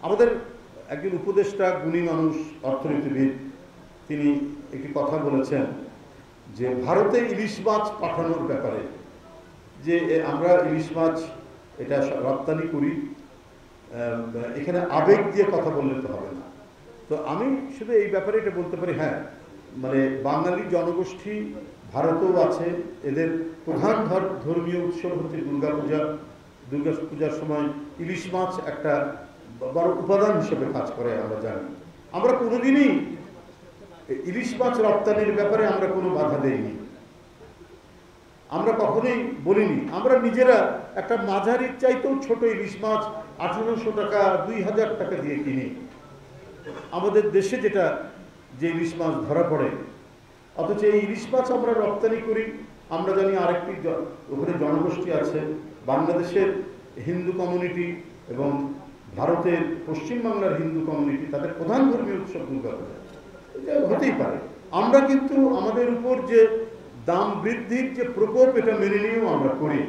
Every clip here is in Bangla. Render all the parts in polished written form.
আমাদের একজন উপদেষ্টা গুণী মানুষ অর্থনীতিবিদ তিনি একটি কথা বলেছেন যে ভারতে ইলিশ মাছ পাঠানোর ব্যাপারে, যে আমরা ইলিশ মাছ এটা রপ্তানি করি, এখানে আবেগ দিয়ে কথা বললে তো হবে না। তো আমি শুধু এই ব্যাপারে এটা বলতে পারি, হ্যাঁ মানে বাঙালি জনগোষ্ঠী ভারতেও আছে, এদের প্রধান ধর্মীয় উৎসব হচ্ছে দুর্গাপূজার সময় ইলিশ মাছ একটা বড় উপাদান হিসেবে কাজ করে আমরা জানি। আমরা কোনোদিনই ইলিশ মাছ রপ্তানির ব্যাপারে আমরা কোনো বাধা দেইনি, আমরা কখনোই বলিনি। আমরা নিজেরা একটা মাঝারির চাইতেও ছোট ইলিশ মাছ 1800 টাকা 2000 টাকা দিয়ে কিনি। আমাদের দেশে যেটা যে ইলিশ মাছ ধরা পড়ে, অথচ এই ইলিশ মাছ আমরা রপ্তানি করি। আমরা জানি আরেকটি ওখানে জনগোষ্ঠী আছে, বাংলাদেশের হিন্দু কমিউনিটি এবং ভারতের পশ্চিমবাংলার হিন্দু কমিউনিটি, তাদের প্রধান ধর্মীয় উৎসব দুর্গাপূজা। এটা হতেই পারে। আমরা কিন্তু আমাদের উপর যে দাম বৃদ্ধির যে প্রকোপ, এটা মেনে নিয়েও আমরা করি।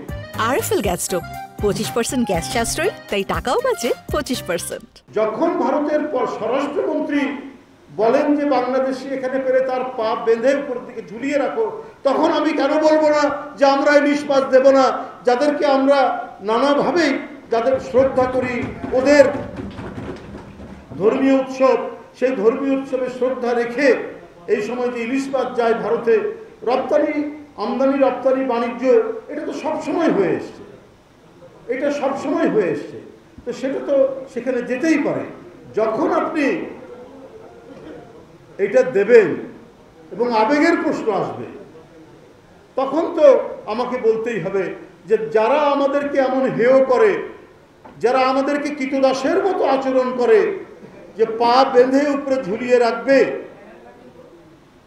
আরএফএল গ্যাস স্টোভ 25% গ্যাস সাশ্রয়, তাই টাকাও বাঁচে 25%। যখন ভারতের স্বরাষ্ট্রমন্ত্রী বলেন যে বাংলাদেশি এখানে পেরে তার পা বেঁধে উপর দিকে ঝুলিয়ে রাখো, তখন আমি কেন বলবো না যে আমরা ইলিশ মাছ দেব না? যাদেরকে আমরা নানাভাবেই যাদের শ্রদ্ধা করি, ওদের ধর্মীয় উৎসব, সেই ধর্মীয় উৎসবে শ্রদ্ধা রেখে এই সময় যে ইলিশ মাছ যায় ভারতে, রপ্তানি আমদানি রপ্তানি বাণিজ্য এটা তো সবসময় হয়ে এসছে, এটা সবসময় হয়ে এসছে। তো সেটা তো সেখানে যেতেই পারে। যখন আপনি এটা দেবেন এবং আবেগের প্রশ্ন আসবে, তখন তো আমাকে বলতেই হবে যে যারা আমাদেরকে এমন হেয় করে, যারা আমাদেরকে কীটদাসের মতো আচরণ করে, যে পা বেঁধে উপরে ঝুলিয়ে রাখবে,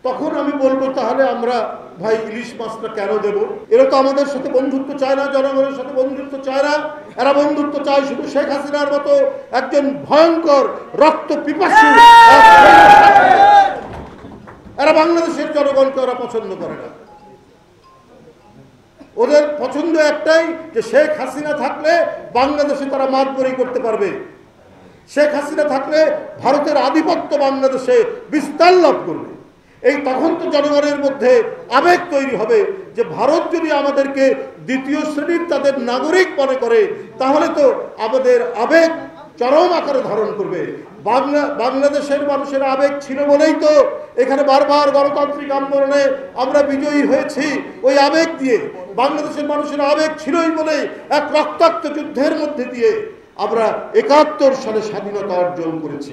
তখন আমি বলবো তাহলে আমরা ভাই ইলিশ মাছটা কেন দেব? এরা তো আমাদের সাথে বন্ধুত্ব চায় না, জনগণের সাথে বন্ধুত্ব চায় না। এরা বন্ধুত্ব চায় শুধু শেখ হাসিনার মতো একজন ভয়ঙ্কর রক্ত পিপাসু। এরা বাংলাদেশের জনগণকে ওরা পছন্দ করে না। ওদের পছন্দ একটাই, যে শেখ হাসিনা থাকলে বাংলাদেশে তারা মাতবরি করতে পারবে, শেখ হাসিনা থাকলে ভারতের আধিপত্য বাংলাদেশে বিস্তার লাভ করবে। এই তখন তো জনগণের মধ্যে আবেগ তৈরি হবে যে ভারত যদি আমাদেরকে দ্বিতীয় শ্রেণীর তাদের নাগরিক মনে করে, তাহলে তো আমাদের আবেগ চরম আকারে ধারণ করবে। বাংলাদেশের মানুষের আবেগ ছিল বলেই তো এখানে বারবার গণতান্ত্রিক আন্দোলনে আমরা বিজয়ী হয়েছি। ওই আবেগ দিয়ে, বাংলাদেশের মানুষের আবেগ ছিলই বলেই এক রক্তাক্ত যুদ্ধের মধ্যে দিয়ে আমরা 71 সালে স্বাধীনতা অর্জন করেছি।